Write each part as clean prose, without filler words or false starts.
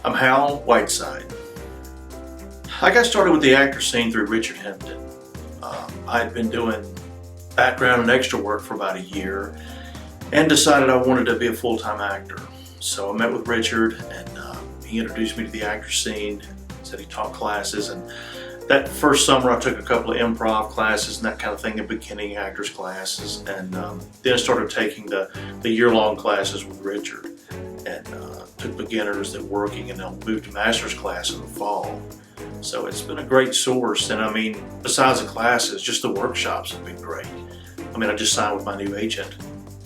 I'm Hal Whiteside. I got started with the actor scene through Richard Hampton. I had been doing background and extra work for about a year and decided I wanted to be a full-time actor. So I met with Richard and he introduced me to the actor scene, said he taught classes, and that first summer I took a couple of improv classes and that kind of thing, the beginning actors classes, and then I started taking the year-long classes with Richard and took beginners, then working, and then moved to master's class in the fall. So it's been a great source, and I mean, besides the classes, just the workshops have been great. I mean, I just signed with my new agent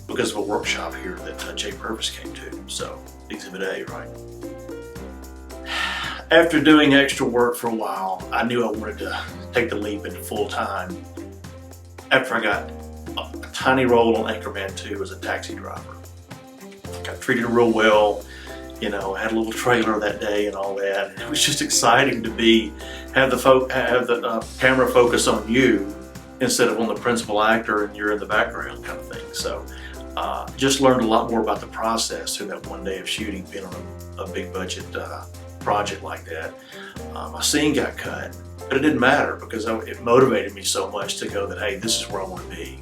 because of a workshop here that Jay Purvis came to, so Exhibit A, right? After doing extra work for a while, I knew I wanted to take the leap into full-time after I got a tiny role on Anchorman 2 as a taxi driver. Got treated real well, you know, had a little trailer that day and all that. And it was just exciting to have the camera focus on you instead of on the principal actor and you're in the background kind of thing. So just learned a lot more about the process through that one day of shooting, being on a big budget project like that. My scene got cut, but it didn't matter because it motivated me so much to go that, hey, this is where I want to be.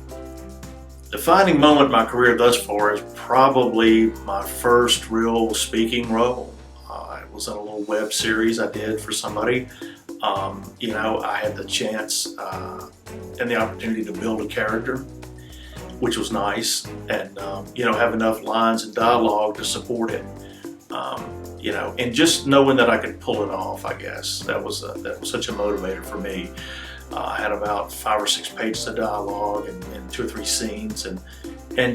The defining moment in my career thus far is probably my first real speaking role. It was in a little web series I did for somebody. You know, I had the chance and the opportunity to build a character, which was nice, and you know, have enough lines and dialogue to support it. You know, and just knowing that I could pull it off, I guess that was such a motivator for me. I had about 5 or 6 pages of dialogue and 2 or 3 scenes, and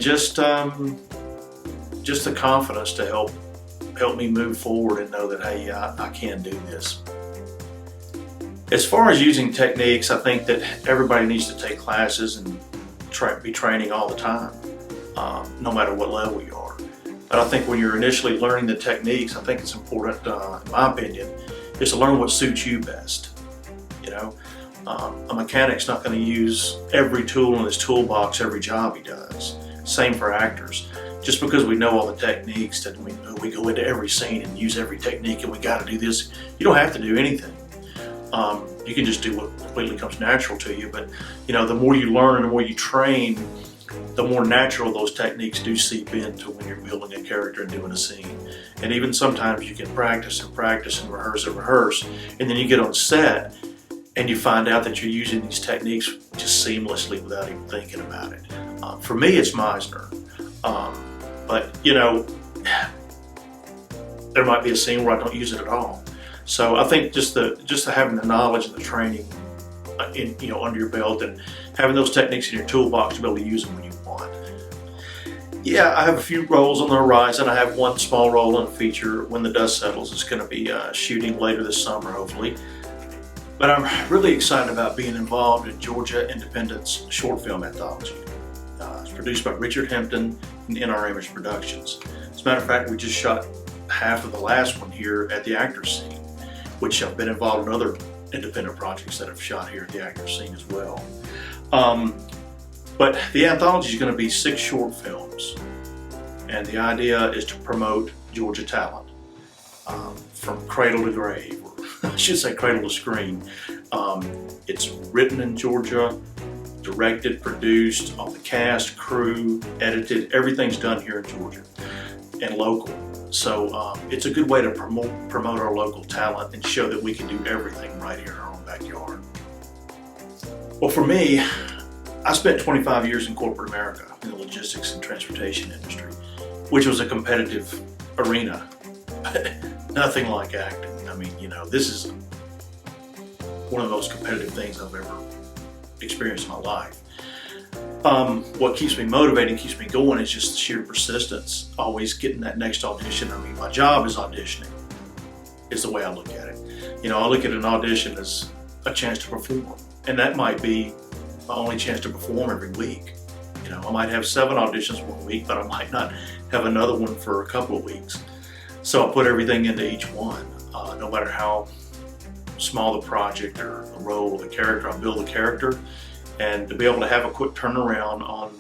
just the confidence to help me move forward and know that, hey, I can do this. As far as using techniques, I think that everybody needs to take classes and be training all the time, no matter what level you are. But I think when you're initially learning the techniques, I think it's important, in my opinion, is to learn what suits you best. You know, a mechanic's not going to use every tool in his toolbox every job he does. Same for actors. Just because we know all the techniques that we go into every scene and use every technique and we got to do this, you don't have to do anything. You can just do what completely comes natural to you. But you know, the more you learn and the more you train, the more natural those techniques do seep into when you're building a character and doing a scene. And even sometimes you can practice and practice and rehearse, and then you get on set and you find out that you're using these techniques just seamlessly without even thinking about it. For me, it's Meisner. But you know, there might be a scene where I don't use it at all. So I think just having the knowledge and the training under your belt and having those techniques in your toolbox to be able to use them when you want. Yeah, I have a few roles on the horizon. I have one small role in a feature when the dust settles. It's going to be shooting later this summer, hopefully. But I'm really excited about being involved in Georgia Independent's short film anthology. It's produced by Richard Hampton and NR Image Productions. As a matter of fact, we just shot half of the last one here at the actors scene, which I've been involved in other independent projects that I've shot here at the actors scene as well. But the anthology is going to be 6 short films, and the idea is to promote Georgia talent from cradle to grave, or I should say cradle to screen. It's written in Georgia, directed, produced, on the cast, crew, edited, everything's done here in Georgia and local. So it's a good way to promote our local talent and show that we can do everything right here in our own backyard. Well, for me, I spent 25 years in corporate America in the logistics and transportation industry, which was a competitive arena, but nothing like acting. I mean, you know, this is one of the most competitive things I've ever experienced in my life. What keeps me motivated, keeps me going, is just sheer persistence, always getting that next audition. I mean, my job is auditioning, is the way I look at it. You know, I look at an audition as a chance to perform, and that might be my only chance to perform every week. You know, I might have 7 auditions one week, but I might not have another one for a couple of weeks. So I put everything into each one, no matter how small the project or the role or the character. I build the character, and to be able to have a quick turnaround on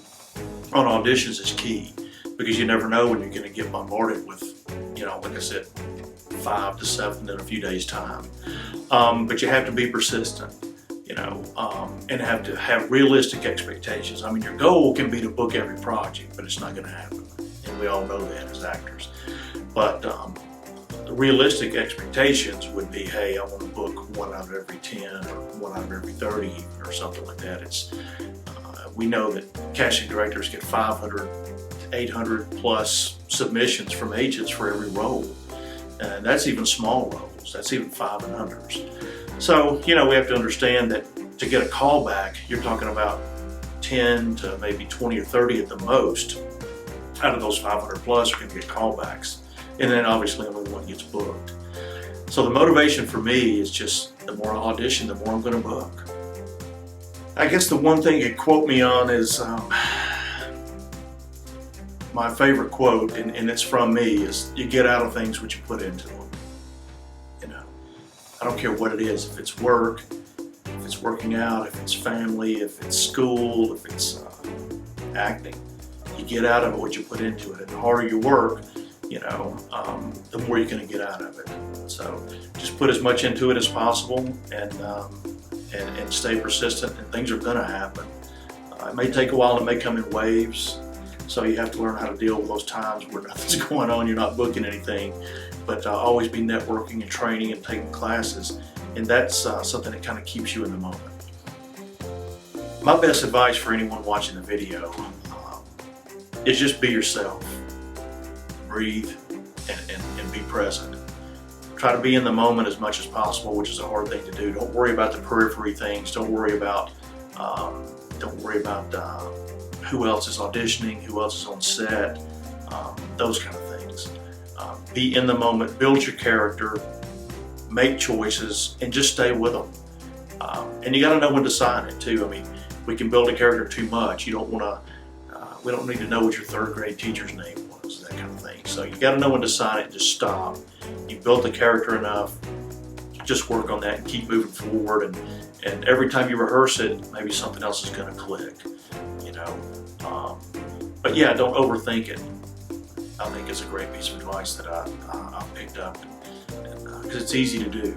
auditions is key, because you never know when you're going to get bombarded with, you know, like I said, 5 to 7 in a few days' time. But you have to be persistent, and have to have realistic expectations. I mean, your goal can be to book every project, but it's not going to happen. And we all know that as actors. But the realistic expectations would be, hey, I want to book 1 out of every 10 or 1 out of every 30 or something like that. We know that casting directors get 500 to 800 plus submissions from agents for every role. And that's even small roles. That's even 5 and unders. So, we have to understand that to get a call back, you're talking about 10 to maybe 20 or 30 at the most. Out of those 500 plus are going to get callbacks. And then obviously only one gets booked. So the motivation for me is just the more I audition, the more I'm going to book. I guess the one thing you quote me on is my favorite quote, and it's from me, is you get out of things what you put into them. I don't care what it is, if it's work, if it's working out, if it's family, if it's school, if it's acting. You get out of it what you put into it. And the harder you work, the more you're going to get out of it. So just put as much into it as possible and stay persistent, and things are going to happen. It may take a while, it may come in waves. So you have to learn how to deal with those times where nothing's going on, you're not booking anything. But always be networking and training and taking classes. And that's something that kind of keeps you in the moment. My best advice for anyone watching the video is just be yourself. Breathe and be present. Try to be in the moment as much as possible, which is a hard thing to do. Don't worry about the periphery things. Don't worry about who else is auditioning, who else is on set, those kind of things. Be in the moment, build your character, make choices, and just stay with them. And you got to know when to sign it too. I mean, we can build a character too much. You don't want to. We don't need to know what your 3rd grade teacher's name was, that kind of thing. So you got to know when to sign it and just stop. You built the character enough. Just work on that and keep moving forward. And every time you rehearse it, maybe something else is going to click. But yeah, don't overthink it. I think it's a great piece of advice that I picked up, because it's easy to do.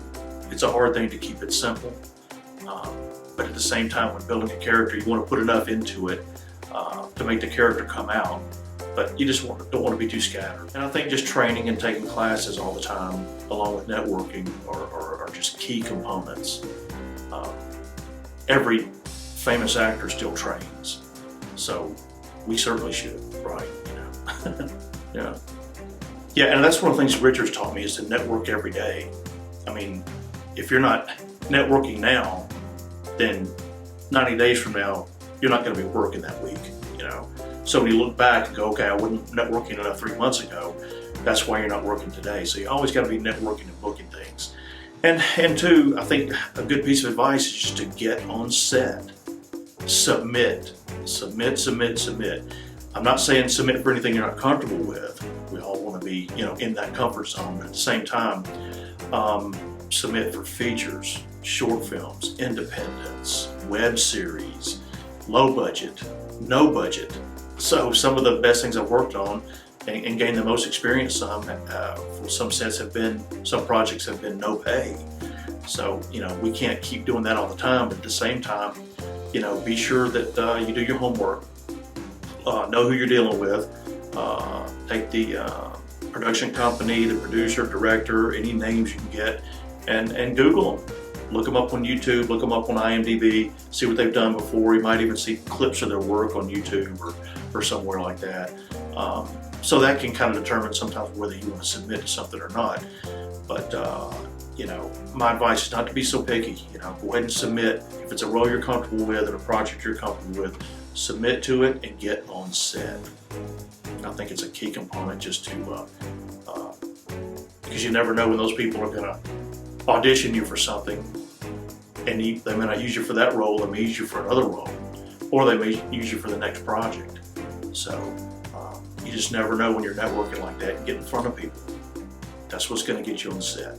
It's a hard thing to keep it simple, but at the same time, when building a character, you want to put enough into it to make the character come out, but you just don't want to be too scattered. And I think just training and taking classes all the time, along with networking, are just key components. Every famous actor still trains, so we certainly should, right? Yeah, and that's one of the things Richard's taught me, is to network every day. I mean, if you're not networking now, then 90 days from now, you're not going to be working that week, So when you look back and go, okay, I wasn't networking enough 3 months ago, that's why you're not working today. So you always got to be networking and booking things. And two, I think a good piece of advice is just to get on set. Submit. I'm not saying submit for anything you're not comfortable with. We all want to be, in that comfort zone. But at the same time, submit for features, short films, independents, web series, low budget, no budget. So some of the best things I've worked on and gained the most experience for some projects have been no pay. So, we can't keep doing that all the time, but at the same time, be sure that you do your homework, know who you're dealing with, take the production company, the producer, director, any names you can get, and Google them. Look them up on YouTube, look them up on IMDb, see what they've done before. You might even see clips of their work on YouTube or somewhere like that. So that can kind of determine sometimes whether you want to submit to something or not. But my advice is not to be so picky. Go ahead and submit. If it's a role you're comfortable with or a project you're comfortable with, submit to it and get on set. I think it's a key component just to, because you never know when those people are going to audition you for something, and they may not use you for that role, they may use you for another role, or they may use you for the next project. So you just never know when you're networking like that and get in front of people. That's what's going to get you on the set.